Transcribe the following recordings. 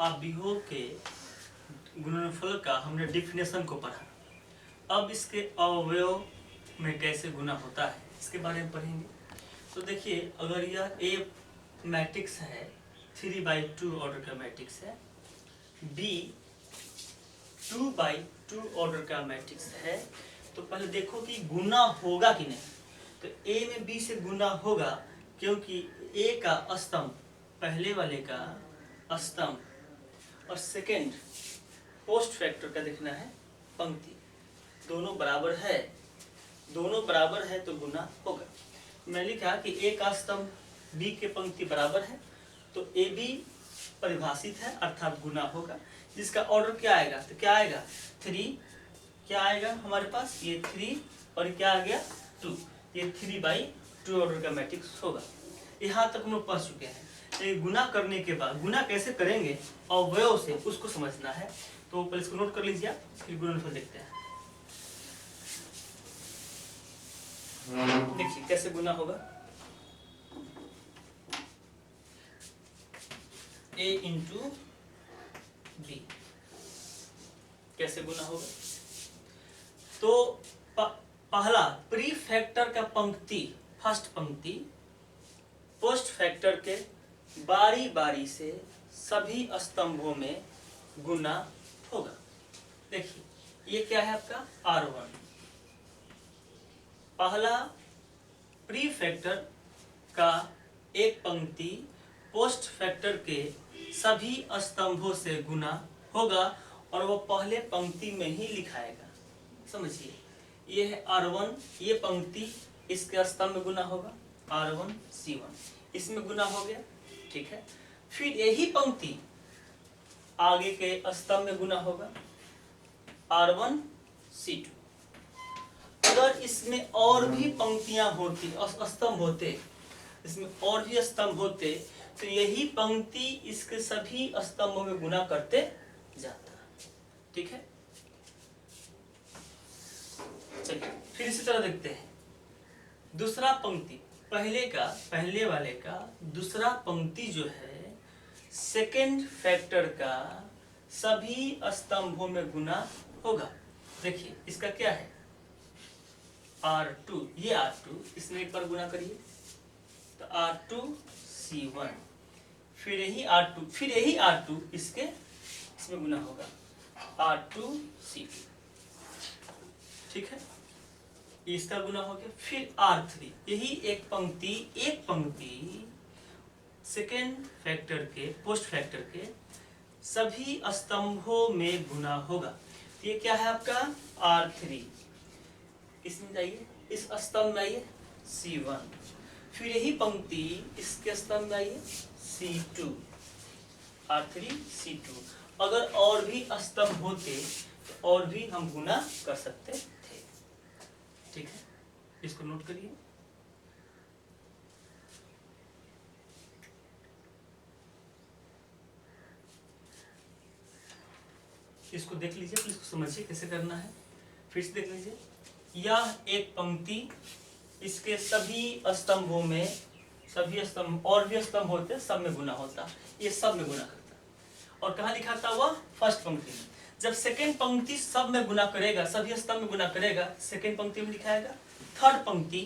अवयवों के गुणनफल का हमने डिफिनेशन को पढ़ा। अब इसके अवयव में कैसे गुना होता है इसके बारे में पढ़ेंगे। तो देखिए, अगर यह ए मैट्रिक्स है, 3/2 ऑर्डर का मैट्रिक्स है, बी 2/2 ऑर्डर का मैट्रिक्स है, तो पहले देखो कि गुना होगा कि नहीं। तो ए में बी से गुना होगा, क्योंकि ए का स्तंभ, पहले वाले का स्तंभ और सेकेंड पोस्ट फैक्टर का देखना है पंक्ति, दोनों बराबर है, दोनों बराबर है तो गुना होगा। मैंने लिखा कि ए का स्तंभ बी के पंक्ति बराबर है, तो ए बी परिभाषित है अर्थात गुना होगा। जिसका ऑर्डर क्या आएगा, तो क्या आएगा 3, क्या आएगा हमारे पास ये 3 और क्या आ गया 2, ये 3/2 ऑर्डर का मैट्रिक्स होगा। यहाँ तक हम लोग पढ़ चुके हैं। तो गुना करने के बाद गुना कैसे करेंगे अवयव से, उसको समझना है। तो पहले इसको नोट कर लीजिए, फिर गुणनफल देखते हैं। देखिए कैसे गुना होगा, a इंटू बी कैसे गुना होगा। तो पहला प्री फैक्टर का पंक्ति, फर्स्ट पंक्ति पोस्ट फैक्टर के बारी बारी से सभी स्तंभों में गुना होगा। देखिए ये क्या है आपका R1, पहला प्री फैक्टर का एक पंक्ति पोस्ट फैक्टर के सभी स्तंभों से गुना होगा और वो पहले पंक्ति में ही लिखाएगा। समझिए, ये है R1, ये पंक्ति इसके स्तंभ में गुना होगा R1 C1, इसमें गुना हो गया, ठीक है। फिर यही पंक्ति आगे के स्तंभ में गुना होगा R1 C2। अगर इसमें और भी पंक्तियां होती, स्तंभ होते, इसमें और भी स्तंभ होते, तो यही पंक्ति इसके सभी स्तंभों में गुना करते जाता, ठीक है। चलिए फिर इसी तरह देखते हैं। दूसरा पंक्ति पहले वाले का दूसरा पंक्ति जो है सेकेंड फैक्टर का सभी स्तंभों में गुना होगा। देखिए इसका क्या है R2, ये R2, इसमें एक बार गुना करिए तो R2 C1, फिर यही R2 इसमें गुना होगा R2 C2, ठीक है। इसका गुना हो गया। फिर R3, यही एक पंक्ति सेकेंड फैक्टर के पोस्ट फैक्टर के सभी स्तंभों में गुना होगा। तो ये क्या है आपका R3, इसमें जाइए, इस स्तंभ में आइए C1, फिर यही पंक्ति इसके स्तंभ में आइए C2, R3 C2। अगर और भी स्तंभ होते तो और भी हम गुना कर सकते थे, ठीक है। इसको नोट करिए। इसको देख लीजिए, फिर इसको समझिए कैसे करना है। फिर से देख लीजिए, यह एक पंक्ति इसके सभी स्तंभों में, सभी स्तंभ और भी स्तंभ होते सब में गुना होता, ये सब में गुना करता। और कहाँ लिखा था वह फर्स्ट पंक्ति में। जब सेकेंड पंक्ति सब में गुना करेगा, सभी स्तंभ में गुना करेगा, सेकेंड पंक्ति में लिखाएगा। थर्ड पंक्ति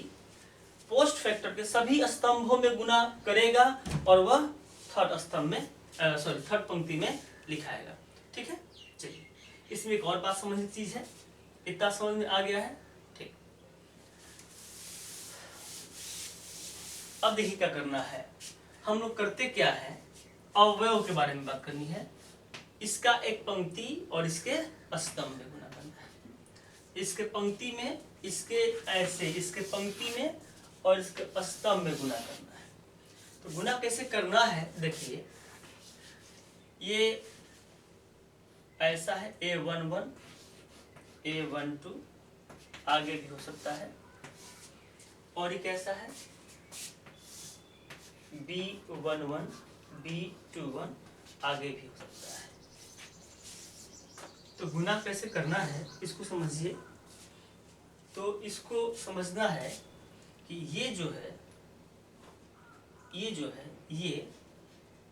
पोस्ट फैक्टर के सभी स्तंभों में गुना करेगा और वह थर्ड पंक्ति में लिखाएगा, ठीक है। चलिए इसमें एक और बात समझने की चीज है, इतना समझ में आ गया है, ठीक। अब देखिए क्या करना है, हम लोग करते क्या है, अवयव के बारे में बात करनी है। इसका एक पंक्ति और इसके स्तंभ में गुना करना है। इसके पंक्ति में, इसके ऐसे, इसके पंक्ति में और इसके स्तंभ में गुना करना है। तो गुना कैसे करना है, देखिए ये ऐसा है A11 A12 आगे भी हो सकता है, और ये कैसा है B11 B21 आगे भी हो सकता है। तो गुना कैसे करना है इसको समझिए। तो इसको समझना है कि ये जो है ये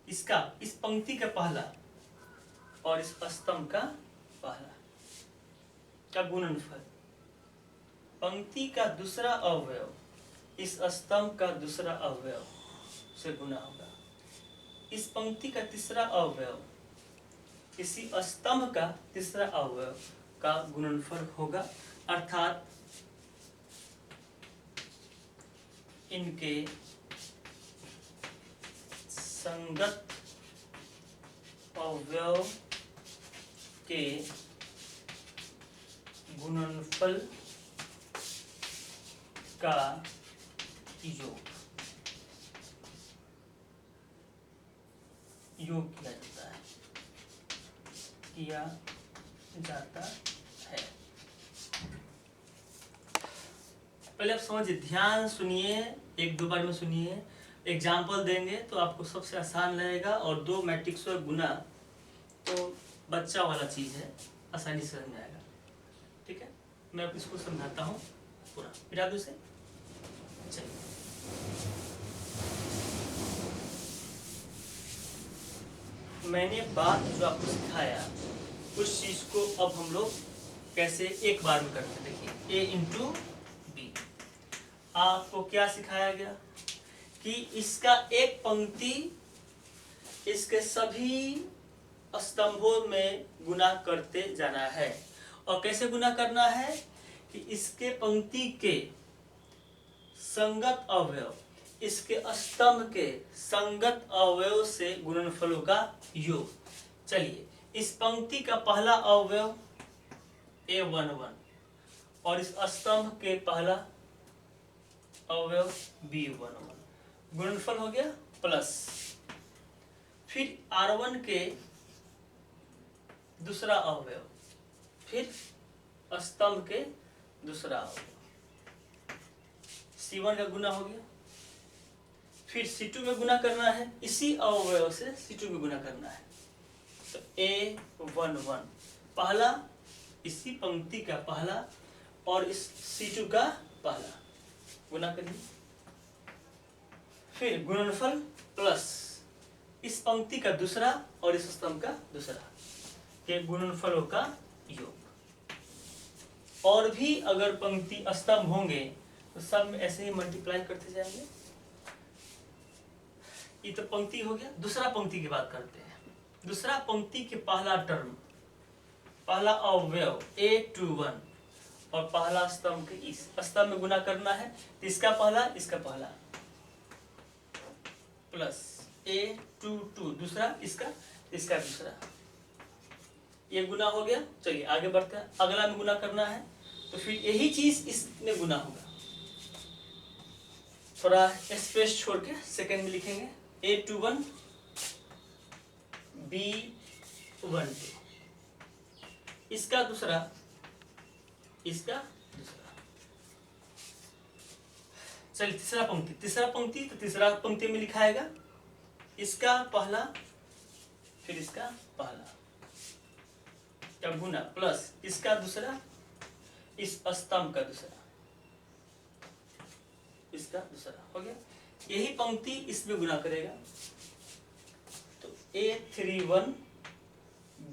इसका इस पंक्ति का पहला और इस स्तंभ का पहला का गुणनफल, पंक्ति का दूसरा अवयव इस स्तंभ का दूसरा अवयव से गुना होगा, इस पंक्ति का तीसरा अवयव इसी स्तंभ का तीसरा अवयव का गुणनफल होगा, अर्थात इनके संगत अवयव के गुणनफल का योग किया जाता है। पहले आप समझिए, ध्यान सुनिए, एक दो बार में सुनिए, एग्जाम्पल देंगे तो आपको सबसे आसान लगेगा, और दो मैट्रिक्स का गुना तो बच्चा वाला चीज़ है, आसानी से समझ में आएगा। ठीक है, मैं इसको समझाता हूँ पूरा, मिटा दो इसे। चलिए, मैंने बात जो आपको सिखाया उस चीज़ को अब हम लोग कैसे एक बार में करते हैं। देखिए, A इंटू बी, आपको क्या सिखाया गया कि इसका एक पंक्ति इसके सभी स्तंभों में गुना करते जाना है। और कैसे गुना करना है कि इसके पंक्ति के संगत अवयव इसके स्तंभ के संगत अवयव से गुणनफलों का योग। चलिए, इस पंक्ति का पहला अवयव A11 और इस स्तंभ के पहला अवयव B11, गुणनफल हो गया प्लस, फिर R1 के दूसरा अवयव, फिर स्तंभ के दूसरा अवयव C1 का गुना हो गया, फिर C2 में गुना करना है, इसी अवयव से C2 में गुना करना है। तो A11 पहला, इसी पंक्ति का पहला और इस C2 का पहला गुना करिए, फिर गुणनफल प्लस इस पंक्ति का दूसरा और इस स्तंभ का दूसरा के गुणनफलों का योग। और भी अगर पंक्ति स्तंभ होंगे तो सब में ऐसे ही मल्टीप्लाई करते जाएंगे। ये तो पंक्ति हो गया। दूसरा पंक्ति की बात करते हैं। दूसरा पंक्ति के पहला टर्म, पहला अवयव A21 और पहला स्तंभ के इस स्तंभ में गुना करना है, तो इसका पहला इसका पहला प्लस A22 दूसरा इसका इसका दूसरा, ये गुना हो गया। चलिए आगे बढ़ते हैं, अगला में गुना करना है तो फिर यही चीज इसमें गुना होगा। थोड़ा स्पेस छोड़ के सेकंड में लिखेंगे, A21 B12 इसका दूसरा इसका दूसरा। चलिए तीसरा पंक्ति, तो तीसरा पंक्ति में लिखाएगा इसका पहला फिर इसका पहला का गुना प्लस इसका दूसरा इस स्तंभ का दूसरा इसका दूसरा हो गया। यही पंक्ति इसमें गुना करेगा तो A31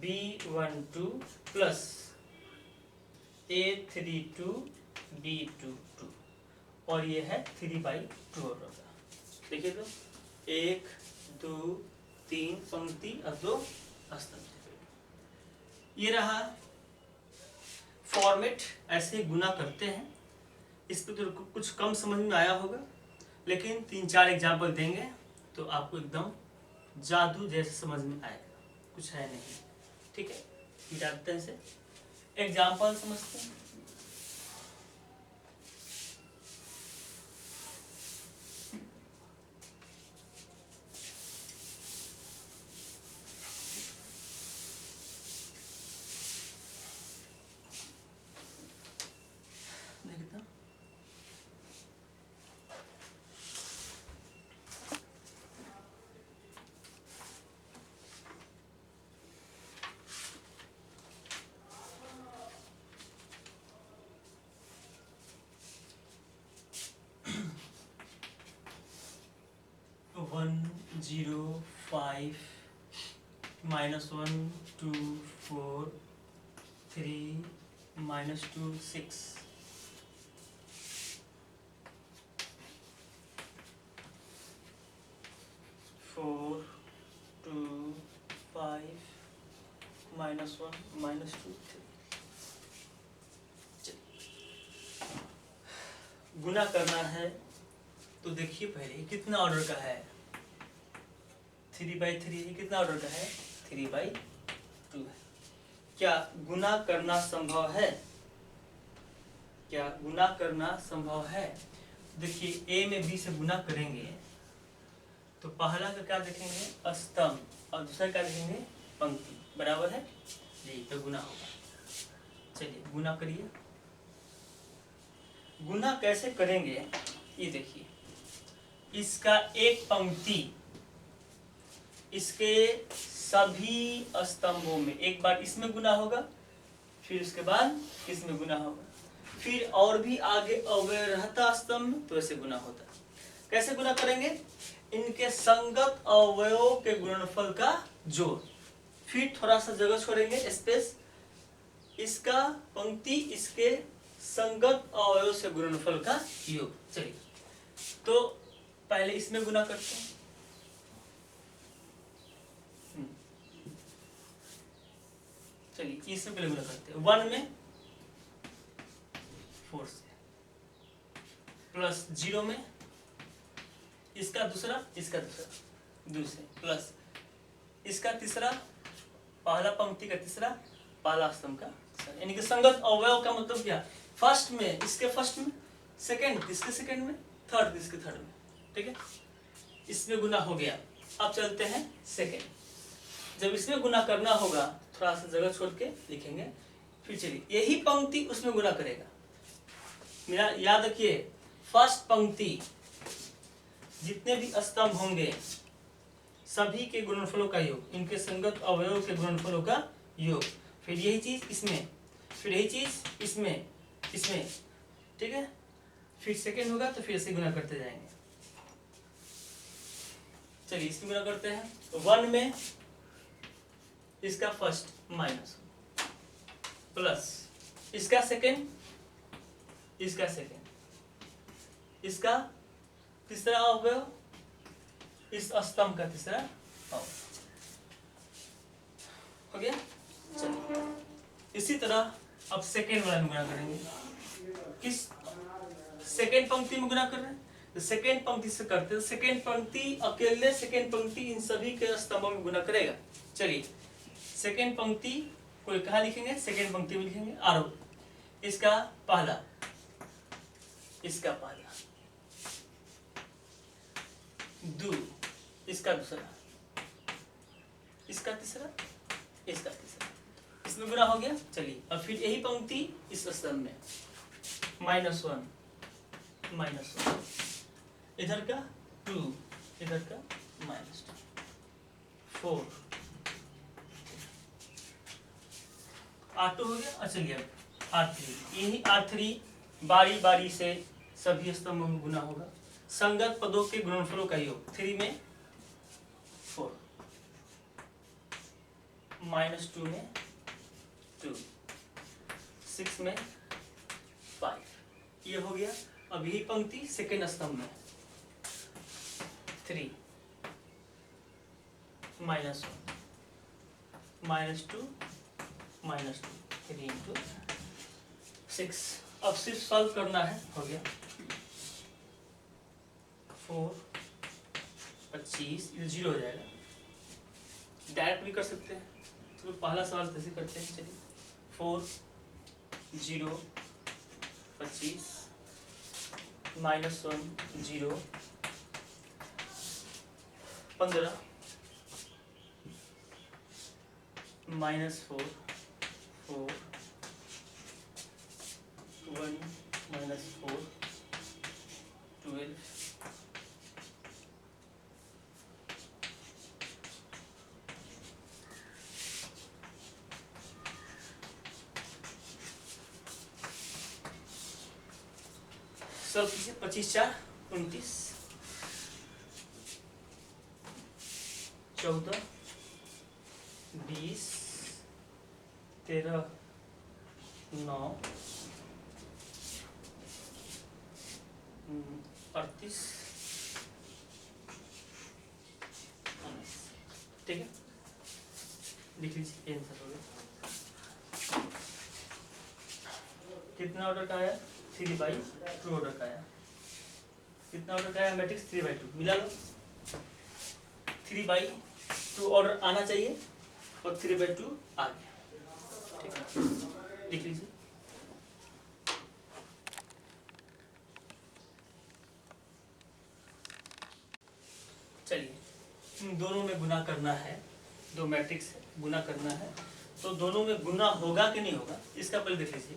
B12 plus A32 B22 और ये है 3/2 होगा। देखिए तो 1 2 3 पंक्ति और 2 स्तंभ। ये रहा फॉर्मेट, ऐसे ही गुना करते हैं। इस पर तो कुछ कम समझ में आया होगा, लेकिन 3-4 एग्जाम्पल देंगे तो आपको एकदम जादू जैसे समझ में आएगा, कुछ है नहीं। ठीक है, मिटाते हैं इसे, एग्जाम्पल समझते हैं। 105 -1 2 4 3 -2 6 4 2 5 -1 -2 3। गुना करना है तो देखिए पहले कितना ऑर्डर का है, 3/3 कितना ऑर्डर का है, 3/2 है। क्या गुना करना संभव है, क्या गुना करना संभव है? देखिए a में b से गुना करेंगे तो पहला का क्या देखेंगे, स्तंभ, और दूसरा क्या देखेंगे, पंक्ति, बराबर है जी, तो गुना होगा। चलिए गुना करिए। गुना कैसे करेंगे ये देखिए, इसका एक पंक्ति इसके सभी स्तंभों में एक बार इसमें गुना होगा, फिर उसके बाद इसमें गुना होगा, फिर और भी आगे अवयव रहता स्तंभ तो ऐसे गुना होता। कैसे गुना करेंगे, इनके संगत अवयवों के गुणनफल का जोड़, फिर थोड़ा सा जगह छोड़ेंगे स्पेस, इसका पंक्ति इसके संगत अवयव से गुणनफल का योग। चलिए तो पहले इसमें गुना करते हैं। चलिए इसमें पहले गुना करते हैं, 1 में 4 से प्लस 0 में इसका दूसरा दूसरे प्लस इसका तीसरा, पहला पंक्ति का तीसरा, पहला स्तंभ का, यानी कि संगत अवयव का मतलब क्या, फर्स्ट में इसके फर्स्ट में, सेकंड इसके सेकंड में, थर्ड इसके थर्ड में, ठीक है। इसमें गुना हो गया। अब चलते हैं सेकंड, जब इसमें गुना करना होगा थोड़ा सा जगह छोड़ के लिखेंगे, फिर चलिए यही पंक्ति उसमें गुना करेगा। मेरा याद रखिए, फर्स्ट पंक्ति जितने भी स्तंभ होंगे सभी के गुणनफलों का योग, इनके संगत अवयव के गुणनफलों का योग, फिर यही चीज इसमें, फिर यही चीज इसमें, ठीक है। फिर सेकंड होगा तो फिर से गुना करते जाएंगे। चलिए इसमें गुना करते हैं, 1 में इसका फर्स्ट माइनस प्लस इसका सेकंड, इसका तीसरा अवयव, इस स्तंभ का तीसरा अवयव, हो गया। चलिए इसी तरह अब सेकंड वाला में गुना करेंगे। किस सेकंड पंक्ति में गुना कर रहे हैं, तो सेकंड पंक्ति से करते हैं, सेकंड पंक्ति अकेले, सेकंड पंक्ति इन सभी के स्तंभों में गुना करेगा। चलिए सेकंड पंक्ति कोई कहाँ लिखेंगे, सेकंड पंक्ति में लिखेंगे आरोप, इसका पहला, दो, इसका दूसरा, इसका तीसरा, इसमें गुना हो गया। चलिए अब फिर यही पंक्ति इस स्तंभ में, -1, इधर का 2, इधर का -2, 4, R2 हो गया। चलिए R3, यही R3 बारी बारी से सभी स्तंभों में गुना होगा, संगत पदों के गुणनफलों का योग, 3 में 4, -2 में 2, 6 में 5, ये हो गया। अब यही पंक्ति सेकेंड स्तंभ में, 3, -1, -2, -2, 3 × 6। अब सिर्फ सॉल्व करना है, हो गया। 4, 25, ये 0 हो जाएगा, डायरेक्ट भी कर सकते हैं, तो पहला सवाल कैसे करते हैं। चलिए 4, 0, 25, -1, 0, 15, -4, 4, 1, -4, 12, सब 25, 4, 29, 14, 20, 13, 9, 38, ठीक है, लिख लीजिए आंसर हो गया। कितना ऑर्डर का आया? 3/2 ऑर्डर का आया। कितना ऑर्डर का आया मैट्रिक्स? 3/2। मिला लो, 3/2 ऑर्डर आना चाहिए और 3/2 आ गया, ठीक है, लिख लीजिए। चलिए, दोनों में गुना करना है, दो मैट्रिक्स है, गुना करना है, तो दोनों में गुना होगा कि नहीं होगा इसका पहले देख लीजिए।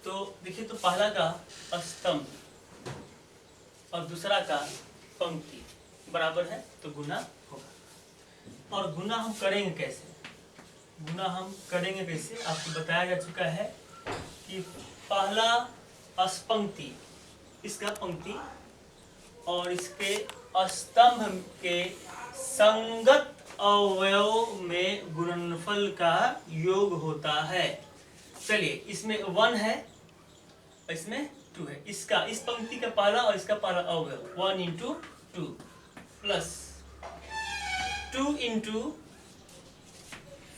तो देखिए, तो पहला का स्तंभ और दूसरा का पंक्ति बराबर है तो गुना होगा। और गुना हम करेंगे कैसे? गुना हम करेंगे कैसे आपको बताया जा चुका है कि पहला पंक्ति, इसका पंक्ति और इसके स्तंभ के संगत अवयव में गुणनफल का योग होता है। चलिए, इसमें 1 है, इसमें 2 है। इसका, इस पंक्ति का पहला और इसका पहला अवयव 1 × 2 प्लस 2 ×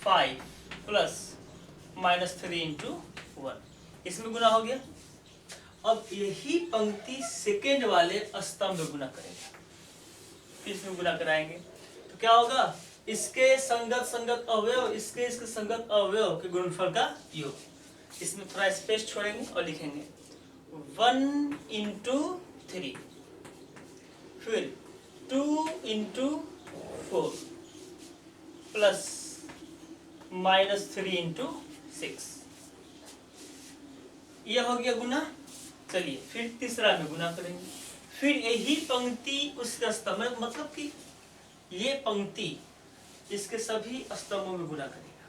5 प्लस -3 × 1, इसमें गुना हो गया। अब यही पंक्ति सेकेंड वाले स्तंभ में गुना करेंगे, इसमें गुना कराएंगे तो क्या होगा? इसके संगत अवयव, इसके संगत अवयव के गुणनफल का योग। इसमें थोड़ा स्पेस छोड़ेंगे और लिखेंगे 1 × 3, फिर 2 × 4 प्लस -3 × 6, यह हो गया गुना। चलिए, फिर तीसरा में गुना करेंगे, फिर यही पंक्ति उसका स्तंभ, मतलब कि ये पंक्ति इसके सभी स्तंभों में गुना करेगा,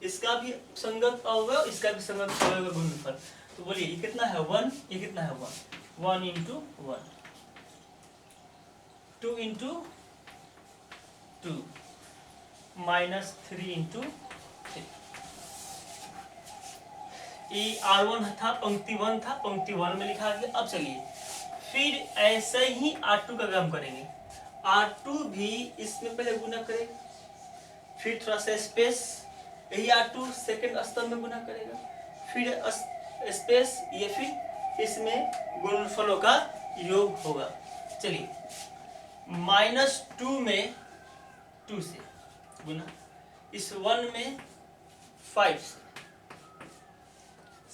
इसका भी संगत अवयव, इसका भी संगत अवयव का गुणनफल। तो बोलिए, ये कितना है? 1, ये कितना है? 1, 1 × 1, 2 × 2, -3 × 3। ये R1 था, पंक्ति 1 था, पंक्ति 1 में लिखा गया। अब चलिए, फिर ऐसे ही R2 का काम करेंगे। R2 भी इसमें पहले गुना करेगा, फिर थोड़ा सा स्पेस, यही R2 सेकंड स्तंभ में गुना करेगा, फिर स्पेस, ये फिर इसमें गुणनफलों का योग होगा। चलिए, -2 में 2 से गुना, इस 1 में 5 से,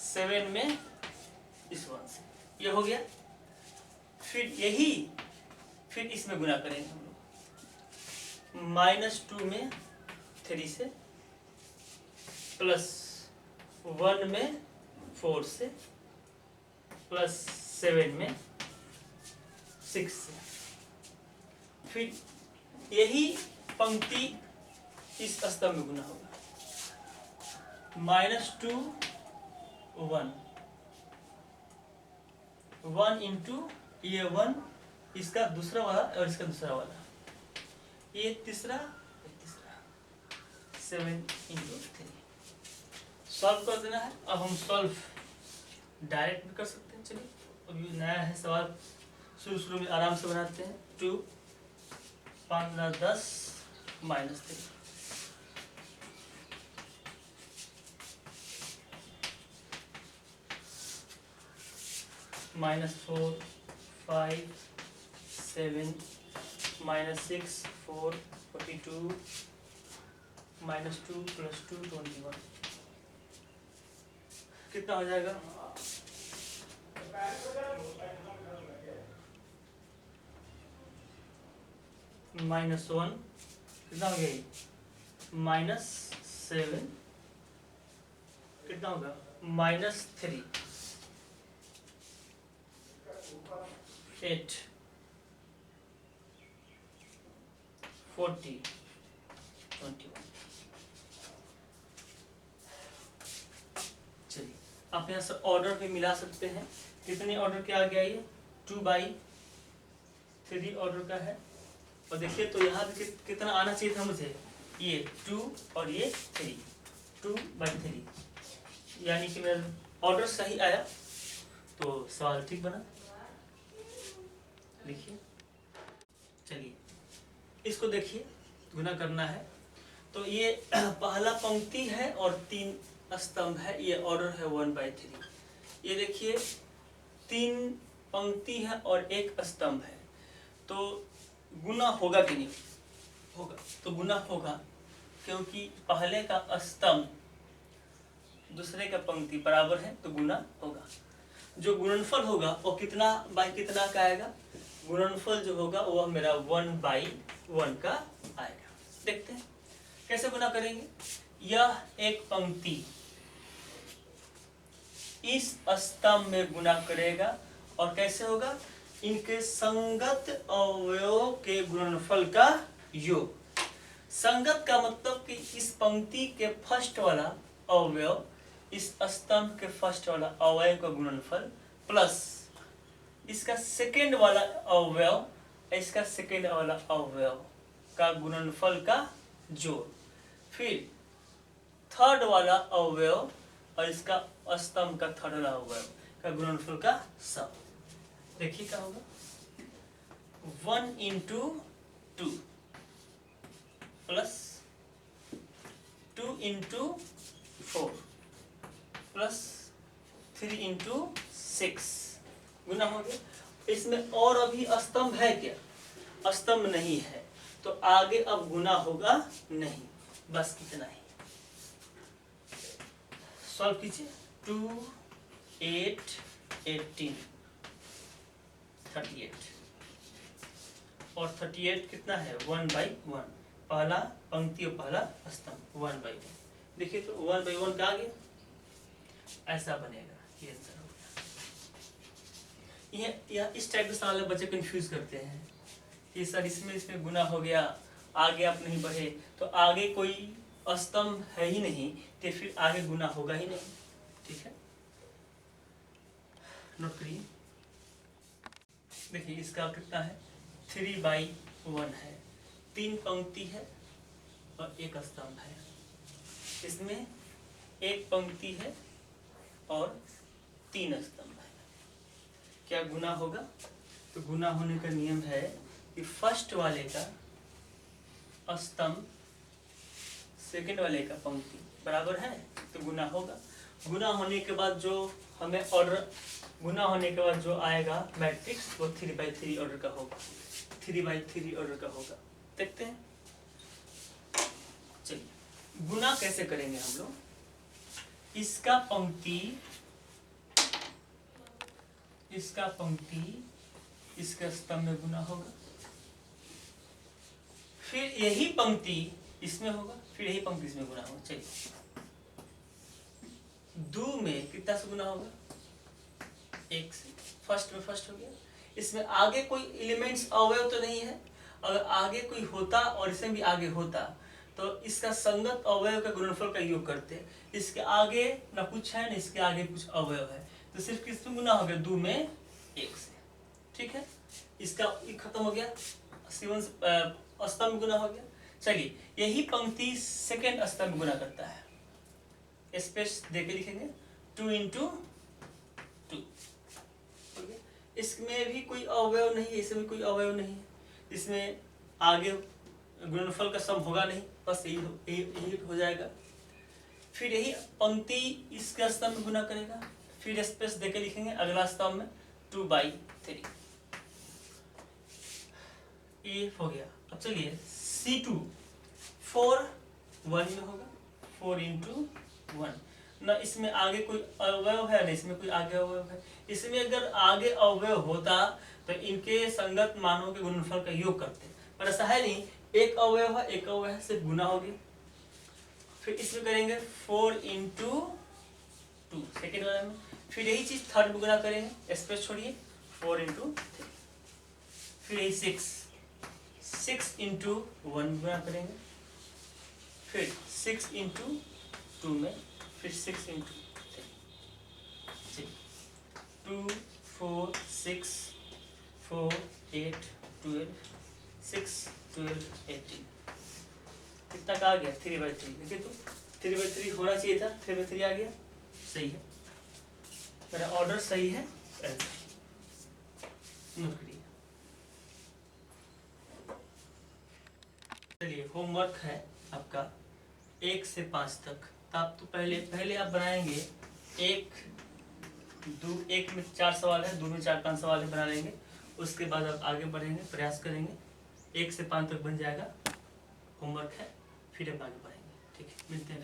7 में इस 1 से, ये हो गया। फिर यही, फिर इसमें गुना करेंगे हम लोग, -2 में 3 से, प्लस 1 में 4 से, प्लस 7 में 6 से। फिर यही पंक्ति इस स्तंभ में गुना होगा, -2 1, 1 × ये 1, इसका दूसरा वाला और इसका दूसरा वाला, ये तीसरा, 7 × 3। सॉल्व कर देना है। अब हम सॉल्व डायरेक्ट भी कर सकते हैं। चलिए, अभी नया है सवाल, शुरू में आराम से बनाते हैं। 2 5 10 -3, -4 5 7 -6 4 42 -2 + 2 21, कितना हो जाएगा? -1 कितना हो गया? -7 कितना होगा? -3 8 40 21। चलिए, आप यहाँ से ऑर्डर भी मिला सकते हैं। कितने ऑर्डर के आ गया? ये 2/3 ऑर्डर का है और देखिए तो यहाँ भी कितना आना चाहिए था मुझे, ये 2 और ये 3, 2/3, यानी कि मेरा ऑर्डर सही आया, तो सवाल ठीक बना। देखिए चलिए इसको देखिए, गुना करना है। तो ये पहला पंक्ति है और 3 स्तंभ है, ये ऑर्डर है 1/3। ये देखिए 3 पंक्ति है और 1 स्तंभ है, तो गुना होगा कि नहीं होगा? तो गुना होगा, क्योंकि पहले का स्तंभ दूसरे का पंक्ति बराबर है, तो गुना होगा। जो गुणनफल होगा वो कितना बाई कितना का आएगा? गुणनफल जो होगा वह मेरा 1/1 का आएगा। देखते हैं कैसे गुना करेंगे। यह एक पंक्ति इस स्तंभ में गुना करेगा, और कैसे होगा? इनके संगत अवयवों के गुणनफल का योग। संगत का मतलब कि इस पंक्ति के फर्स्ट वाला अवयव इस स्तंभ के फर्स्ट वाला अवयव का गुणनफल प्लस इसका सेकेंड वाला अवयव इसका सेकेंड वाला अवयव का गुणनफल का जोड़, फिर थर्ड वाला अवयव और इसका स्तंभ का थर्ड वाला अवयव का गुणनफल का सम। देखिए क्या होगा, 1 × 2 प्लस 2 × 4 प्लस 3 × 6 गुना हो गया। इसमें और अभी स्तंभ है क्या? स्तंभ नहीं है, तो आगे अब गुना होगा नहीं, बस इतना ही। सॉल्व कीजिए। 2 8 18 38 और 38 कितना है? 1/1, पहला पंक्ति और पहला स्तंभ 1/1। देखिए तो 1/1 का आगे ऐसा बनेगा, ये आंसर हो गया। यह इस टाइप के सवाल बच्चे कंफ्यूज करते हैं कि सर इसमें गुना हो गया, आगे आप नहीं बढ़े, तो आगे कोई स्तंभ है ही नहीं, तो फिर आगे गुना होगा ही नहीं। ठीक है, नोट करिए। देखिए इसका कितना है? 3/1 है, 3 पंक्ति है और 1 स्तंभ है। इसमें 1 पंक्ति है और 3 स्तंभ है। क्या गुना होगा? तो गुना होने का नियम है कि फर्स्ट वाले का स्तंभ सेकंड वाले का पंक्ति बराबर है, तो गुना होगा। गुना होने के बाद जो हमें ऑर्डर, गुना होने के बाद जो आएगा मैट्रिक्स, वो 3/3 ऑर्डर का होगा, 3/3 ऑर्डर का होगा। देखते हैं, चलिए गुना कैसे करेंगे हम लोग। इसका पंक्ति इसका स्तंभ में गुना होगा, फिर यही पंक्ति इसमें होगा, फिर यही पंक्ति इसमें गुना होगा। चलिए 2 में कितना से गुना होगा? 1 से। फर्स्ट में फर्स्ट हो गया। इसमें आगे कोई एलिमेंट्स अवयव तो नहीं है, अगर आगे कोई होता और इसमें भी आगे होता तो इसका संगत अवयव का गुणनफल का योग करते। इसके आगे ना कुछ है, ना इसके आगे कुछ अवयव है, तो सिर्फ किसमें गुना हो गया? 2 में 1 से। ठीक है, इसका खत्म हो गया, स्तंभ गुना हो गया। चलिए यही पंक्ति सेकेंड स्तंभ गुना करता है, स्पेस देके लिखेंगे 2 × 2। इसमें भी कोई अवयव नहीं है, इसमें कोई अवयव नहीं है, इसमें आगे गुणनफल का सम होगा नहीं, बस यही हो जाएगा। फिर यही पंक्ति इसका स्तंभ में गुना करेगा, फिर स्पेस देके लिखेंगे अगला स्तंभ में 2/3। ये हो गया। अब चलिए C2 4 1 में होगा, 4 × 1। ना इसमें आगे कोई अवयव है, ना इसमें कोई आगे अवयव है। इसमें अगर आगे अवयव होता तो इनके संगत मानों के गुणनफल का योग करते, पर ऐसा है नहीं, एक अवयव है, एक अवयव है, सिर्फ गुना हो गया। फिर इसमें करेंगे 4 × 2 सेकेंड वाले में, फिर यही चीज थर्ड में गुना करेंगे, स्पेस छोड़िए 4 × 3, फिर यही 6 × 1 गुना करेंगे, फिर 6 × 2 में, फिर 6 × 3, 2 4 6 4 8 12 6, 12, 18 कितना का आ गया 3/3। देखिए तो 3/3 होना चाहिए था, 3/3 आ गया, सही है, मेरा ऑर्डर सही है, नोट करिए। चलिए होमवर्क है आपका 1 से 5 तक। तो आप तो पहले आप बनाएंगे 1 में 4 सवाल है, 2 में 4-5 सवाल है, बना लेंगे। उसके बाद आप आगे बढ़ेंगे, प्रयास करेंगे, 1 से 5 तक बन जाएगा, होमवर्क है, फिर आप आगे बढ़ेंगे। ठीक है, मिलते हैं।